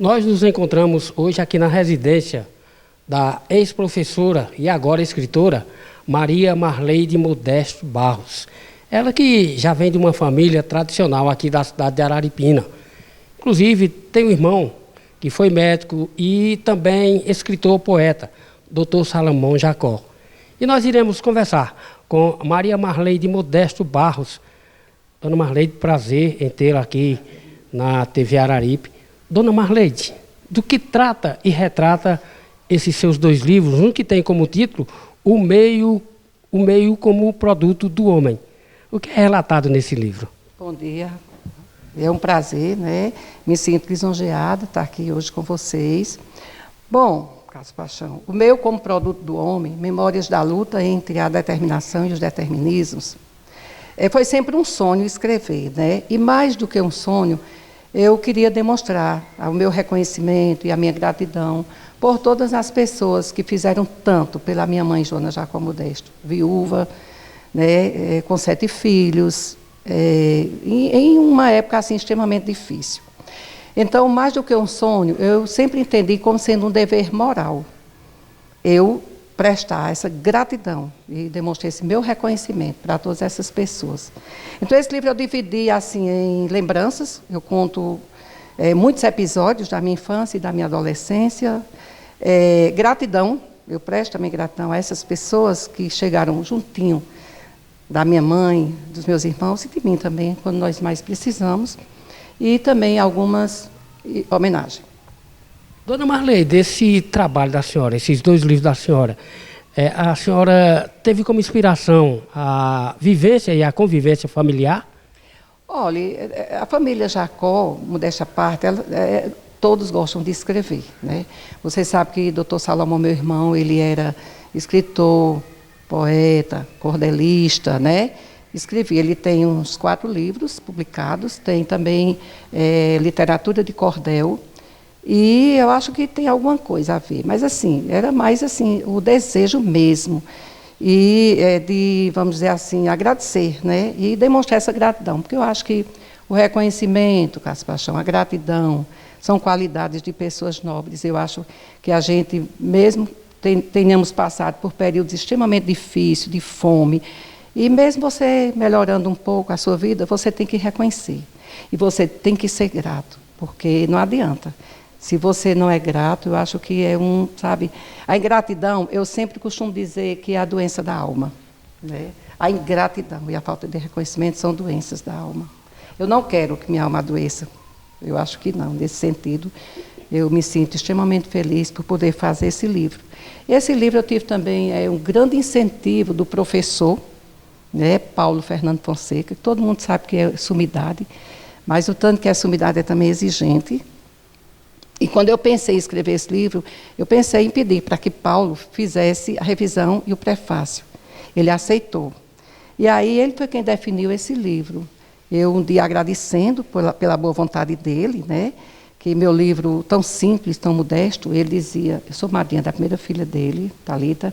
Nós nos encontramos hoje aqui na residência da ex-professora e agora escritora Maria Marleide Modesto Barros. Ela que já vem de uma família tradicional aqui da cidade de Araripina. Inclusive, tem um irmão que foi médico e também escritor, poeta, Dr. Salomão Jacó. E nós iremos conversar com Maria Marleide Modesto Barros. Dona Marleide, prazer em tê-la aqui na TV Araripe. Dona Marleide, do que trata e retrata esses seus dois livros, um que tem como título O Meio como Produto do Homem. O que é relatado nesse livro? Bom dia, é um prazer, né? Me sinto lisonjeada estar aqui hoje com vocês. Bom, Carlos Paixão, O Meio como Produto do Homem, Memórias da Luta entre a Determinação e os Determinismos, foi sempre um sonho escrever, né? E mais do que um sonho, eu queria demonstrar o meu reconhecimento e a minha gratidão por todas as pessoas que fizeram tanto pela minha mãe, Joana Jacó Modesto, viúva, né, com 7 filhos, em uma época assim extremamente difícil. Então, mais do que um sonho, eu sempre entendi como sendo um dever moral eu prestar essa gratidão e demonstrar esse meu reconhecimento para todas essas pessoas. Então, esse livro eu dividi assim em lembranças, eu conto muitos episódios da minha infância e da minha adolescência. Gratidão, eu presto também gratidão a essas pessoas que chegaram juntinho da minha mãe, dos meus irmãos e de mim também, quando nós mais precisamos, e também algumas homenagens. Dona Marleide, desse trabalho da senhora, esses dois livros da senhora, a senhora teve como inspiração a vivência e a convivência familiar? Olha, a família Jacó, modéstia à parte, todos gostam de escrever, né? Você sabe que Dr. Salomão, meu irmão, ele era escritor, poeta, cordelista, né? Escrevia, ele tem uns 4 livros publicados, tem também literatura de cordel, e eu acho que tem alguma coisa a ver, mas assim, era mais assim, o desejo mesmo, e de, vamos dizer assim, agradecer, né? E demonstrar essa gratidão, porque eu acho que o reconhecimento, Carlos Paixão, a gratidão, são qualidades de pessoas nobres. Eu acho que a gente, mesmo tenhamos passado por períodos extremamente difíceis, de fome, e mesmo você melhorando um pouco a sua vida, você tem que reconhecer. E você tem que ser grato, porque não adianta. Se você não é grato, eu acho que sabe, a ingratidão, eu sempre costumo dizer que é a doença da alma, né? A ingratidão e a falta de reconhecimento são doenças da alma. Eu não quero que minha alma adoeça. Eu acho que não, nesse sentido, eu me sinto extremamente feliz por poder fazer esse livro. Esse livro eu tive também um grande incentivo do professor, né, Paulo Fernando Fonseca, que todo mundo sabe que é sumidade, mas o tanto que a sumidade é também exigente. E quando eu pensei em escrever esse livro, eu pensei em pedir para que Paulo fizesse a revisão e o prefácio. Ele aceitou. E aí ele foi quem definiu esse livro. Eu um dia agradecendo pela boa vontade dele, né, que meu livro tão simples, tão modesto, ele dizia, eu sou madrinha da primeira filha dele, Thalita,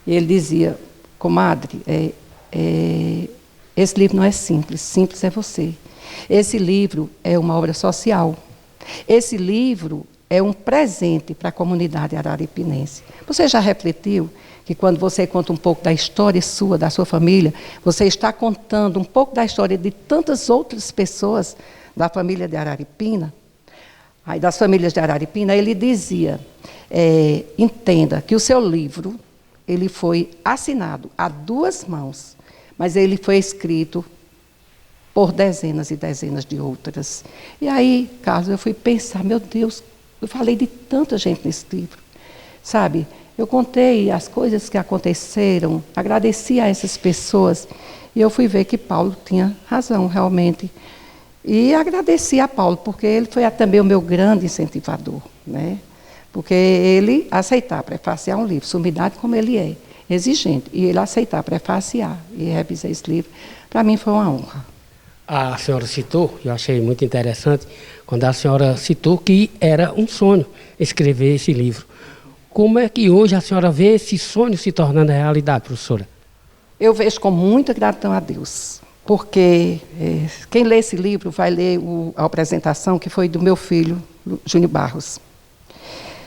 e ele dizia, comadre, esse livro não é simples, simples é você. Esse livro é uma obra social. Esse livro é um presente para a comunidade araripinense. Você já refletiu que quando você conta um pouco da história sua, da sua família, você está contando um pouco da história de tantas outras pessoas da família de Araripina? Aí, das famílias de Araripina, ele dizia, entenda que o seu livro, ele foi assinado a 2 mãos, mas ele foi escrito por dezenas e dezenas de outras. E aí, Carlos, eu fui pensar, meu Deus, eu falei de tanta gente nesse livro, sabe? Eu contei as coisas que aconteceram, agradeci a essas pessoas, e eu fui ver que Paulo tinha razão, realmente. E agradeci a Paulo, porque ele foi também o meu grande incentivador, né? Porque ele aceitar prefaciar um livro, sumidade como ele é, exigente, e ele aceitar prefaciar e revisar esse livro, para mim foi uma honra. A senhora citou, eu achei muito interessante, quando a senhora citou que era um sonho escrever esse livro. Como é que hoje a senhora vê esse sonho se tornando realidade, professora? Eu vejo com muita gratidão a Deus, porque quem lê esse livro vai ler a apresentação que foi do meu filho, Júnior Barros.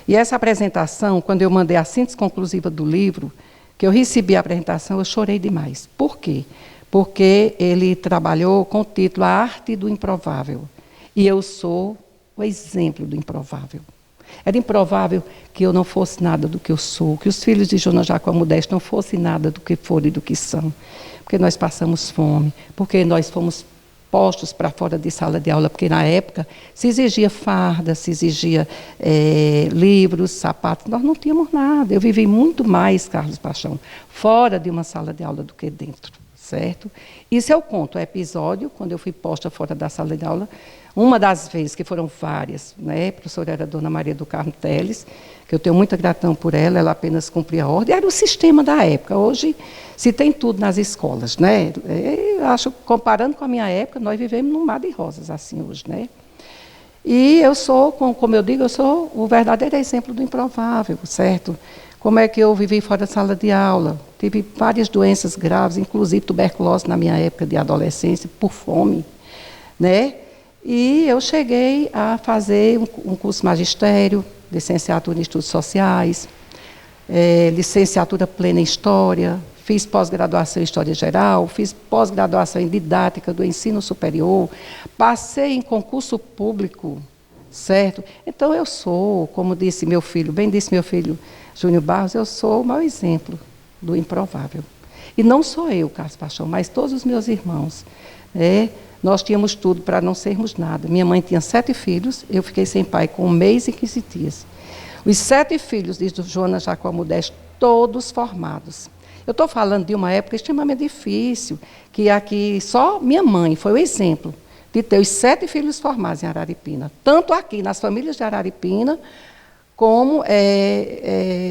E essa apresentação, quando eu mandei a síntese conclusiva do livro, que eu recebi a apresentação, eu chorei demais. Por quê? Porque ele trabalhou com o título A Arte do Improvável. E eu sou o exemplo do improvável. Era improvável que eu não fosse nada do que eu sou, que os filhos de Jonas Jacó Modesto não fossem nada do que foram e do que são. Porque nós passamos fome, porque nós fomos postos para fora de sala de aula, porque na época se exigia farda, se exigia livros, sapatos, nós não tínhamos nada. Eu vivi muito mais, Carlos Paixão, fora de uma sala de aula do que dentro, certo? Isso eu conto, o episódio, quando eu fui posta fora da sala de aula, uma das vezes, que foram várias, né? A professora era a dona Maria do Carmo Teles, que eu tenho muita gratidão por ela, ela apenas cumpria a ordem, era o sistema da época. Hoje se tem tudo nas escolas, né? Eu acho, comparando com a minha época, nós vivemos num mar de rosas assim hoje, né? E eu sou, como eu digo, eu sou o verdadeiro exemplo do improvável, certo? Como é que eu vivi fora da sala de aula? Tive várias doenças graves, inclusive tuberculose na minha época de adolescência, por fome, né? E eu cheguei a fazer um curso magistério, licenciatura em Estudos Sociais, licenciatura plena em História, fiz pós-graduação em História Geral, fiz pós-graduação em Didática do Ensino Superior, passei em concurso público, certo? Então eu sou, como disse meu filho, bem disse meu filho Júnior Barros, eu sou o maior exemplo do improvável. E não sou eu, Carlos Paixão, mas todos os meus irmãos, né? Nós tínhamos tudo para não sermos nada. Minha mãe tinha 7 filhos, eu fiquei sem pai com 1 mês e 15 dias. Os 7 filhos de Jonas Jacó Modesto, todos formados. Eu estou falando de uma época extremamente difícil, que aqui só minha mãe foi o exemplo de ter os 7 filhos formados em Araripina. Tanto aqui, nas famílias de Araripina, como,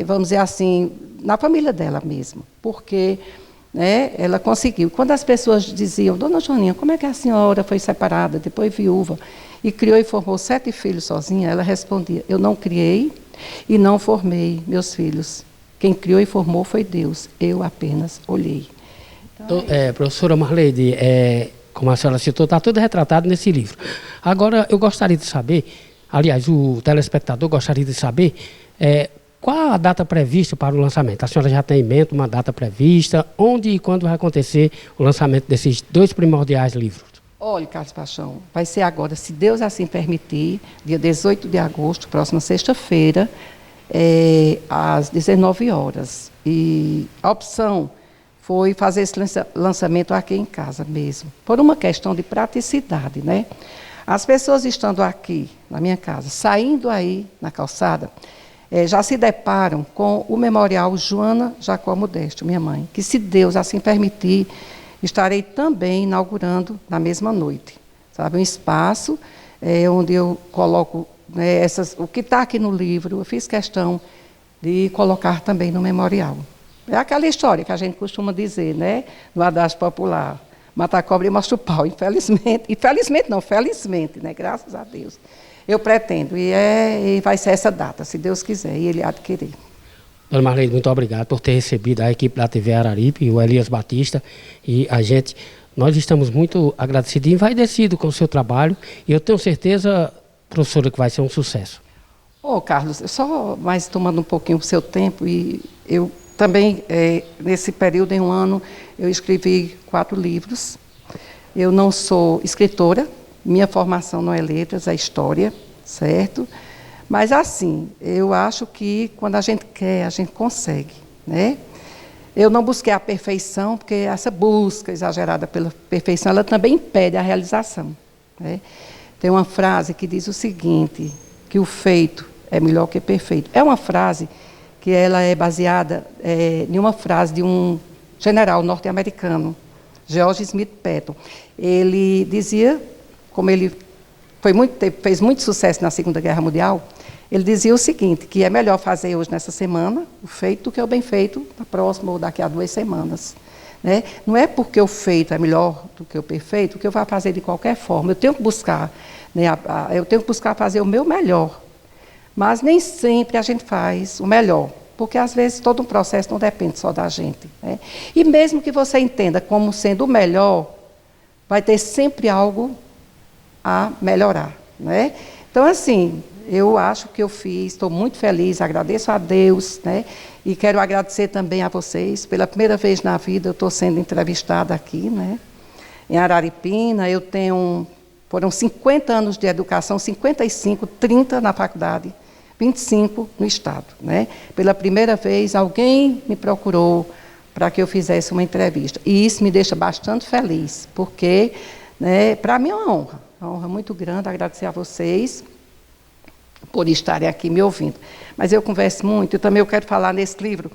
vamos dizer assim, na família dela mesma. Porque ela conseguiu. Quando as pessoas diziam, dona Joaninha, como é que a senhora foi separada, depois viúva, e criou e formou 7 filhos sozinha, ela respondia, eu não criei e não formei meus filhos. Quem criou e formou foi Deus, eu apenas olhei. Então, professora Marleide, como a senhora citou, está tudo retratado nesse livro. Agora, eu gostaria de saber, aliás, o telespectador gostaria de saber, qual a data prevista para o lançamento? A senhora já tem em mente uma data prevista? Onde e quando vai acontecer o lançamento desses 2 primordiais livros? Olha, Carlos Paixão, vai ser agora, se Deus assim permitir, dia 18 de agosto, próxima sexta-feira, às 19 horas. E a opção foi fazer esse lançamento aqui em casa mesmo, por uma questão de praticidade, né? As pessoas estando aqui, na minha casa, saindo aí na calçada, já se deparam com o memorial Joana Jacó Modesto, minha mãe, que se Deus assim permitir, estarei também inaugurando na mesma noite, sabe, um espaço onde eu coloco o que está aqui no livro, eu fiz questão de colocar também no memorial. É aquela história que a gente costuma dizer, né, no adágio popular, mata a cobra e mostra o pau, felizmente, né, graças a Deus. Eu pretendo, e vai ser essa data, se Deus quiser, e Ele há de querer. Dona Marleide, muito obrigado por ter recebido a equipe da TV Araripe, o Elias Batista, e a gente, nós estamos muito agradecidos e envaidecidos com o seu trabalho, e eu tenho certeza, professora, que vai ser um sucesso. Carlos, só mais tomando um pouquinho o seu tempo, e eu também, nesse período, em um ano, eu escrevi 4 livros. Eu não sou escritora, minha formação não é letras, é história, certo? Mas, assim, eu acho que quando a gente quer, a gente consegue, né? Eu não busquei a perfeição, porque essa busca exagerada pela perfeição, ela também impede a realização, né? Tem uma frase que diz o seguinte, que o feito é melhor que perfeito. É uma frase que ela é baseada em uma frase de um general norte-americano, George Smith Patton. Ele dizia, como ele fez muito sucesso na Segunda Guerra Mundial, ele dizia o seguinte, que é melhor fazer hoje nessa semana o feito do que o bem feito na próxima ou daqui a 2 semanas. Né? Não é porque o feito é melhor do que o perfeito que eu vou fazer de qualquer forma. Eu tenho que buscar, né, fazer o meu melhor. Mas nem sempre a gente faz o melhor, porque às vezes todo um processo não depende só da gente. Né? E mesmo que você entenda como sendo o melhor, vai ter sempre algo a melhorar. Né? Então, assim, eu acho que eu fiz, estou muito feliz, agradeço a Deus, né? E quero agradecer também a vocês. Pela primeira vez na vida eu estou sendo entrevistada aqui, né? Em Araripina, foram 50 anos de educação, 55, 30 na faculdade, 25 no Estado, né? Pela primeira vez alguém me procurou para que eu fizesse uma entrevista. E isso me deixa bastante feliz, porque, né, para mim é uma honra muito grande agradecer a vocês por estarem aqui me ouvindo. Mas eu converso muito, e também eu quero falar nesse livro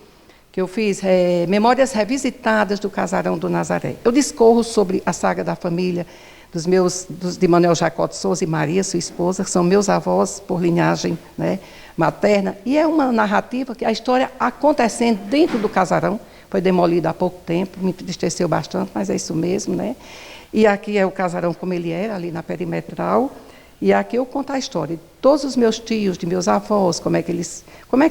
que eu fiz, Memórias Revisitadas do Casarão do Nazaré. Eu discorro sobre a saga da família de Manuel Jacó de Souza e Maria, sua esposa, que são meus avós por linhagem, né, materna, e é uma narrativa que a história acontecendo dentro do casarão, foi demolido há pouco tempo, me entristeceu bastante, mas é isso mesmo, né? E aqui é o casarão como ele era, ali na perimetral. E aqui eu conto a história de todos os meus tios, de meus avós, como é que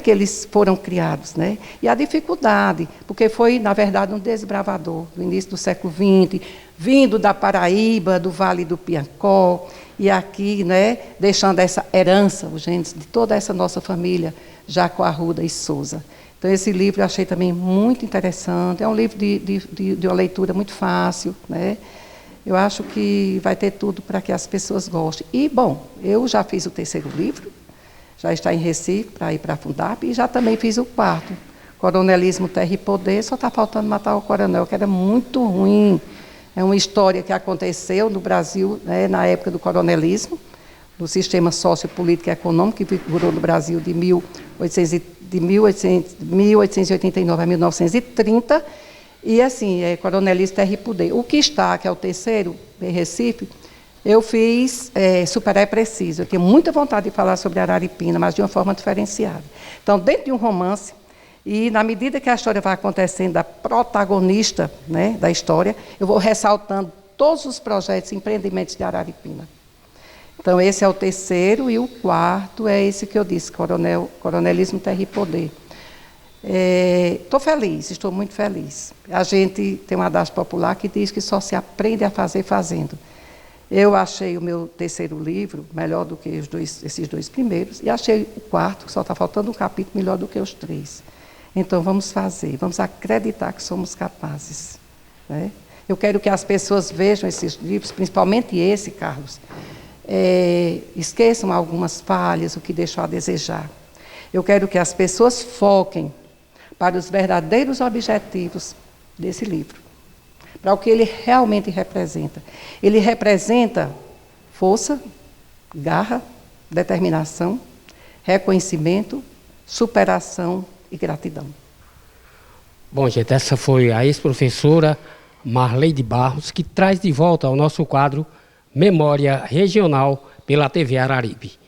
eles foram criados, né? E a dificuldade, porque foi, na verdade, um desbravador do início do século XX, vindo da Paraíba, do Vale do Piancó, e aqui, né, deixando essa herança, os genes de toda essa nossa família, Jacó Arruda e Souza. Então, esse livro eu achei também muito interessante, é um livro de uma leitura muito fácil, né? Eu acho que vai ter tudo para que as pessoas gostem. E, bom, eu já fiz o 3º livro, já está em Recife, para ir para a Fundap, e já também fiz o 4º, Coronelismo, Terra e Poder, só está faltando matar o coronel, que era muito ruim. É uma história que aconteceu no Brasil, né, na época do coronelismo, do sistema sociopolítico e econômico, que vigorou no Brasil de 1889 a 1930, e assim, Coronelismo, Terra e Poder. O que está, que é o 3º, em Recife, eu fiz Super é Preciso. Eu tinha muita vontade de falar sobre Araripina, mas de uma forma diferenciada. Então, dentro de um romance, e na medida que a história vai acontecendo, a protagonista, né, da história, eu vou ressaltando todos os projetos e empreendimentos de Araripina. Então, esse é o 3º, e o 4º é esse que eu disse, Coronelismo, Terra e Poder. Estou feliz, estou muito feliz. A gente tem um adágio popular que diz que só se aprende a fazer fazendo. Eu achei o meu 3º livro melhor do que esses 2 primeiros, e achei o 4º, que só está faltando um capítulo, melhor do que os 3. Então vamos fazer, vamos acreditar que somos capazes, né? Eu quero que as pessoas vejam esses livros, principalmente esse, Carlos, esqueçam algumas falhas, o que deixou a desejar. Eu quero que as pessoas foquem para os verdadeiros objetivos desse livro, para o que ele realmente representa. Ele representa força, garra, determinação, reconhecimento, superação e gratidão. Bom, gente, essa foi a ex-professora Marleide Barros, que traz de volta ao nosso quadro Memória Regional pela TV Araripe.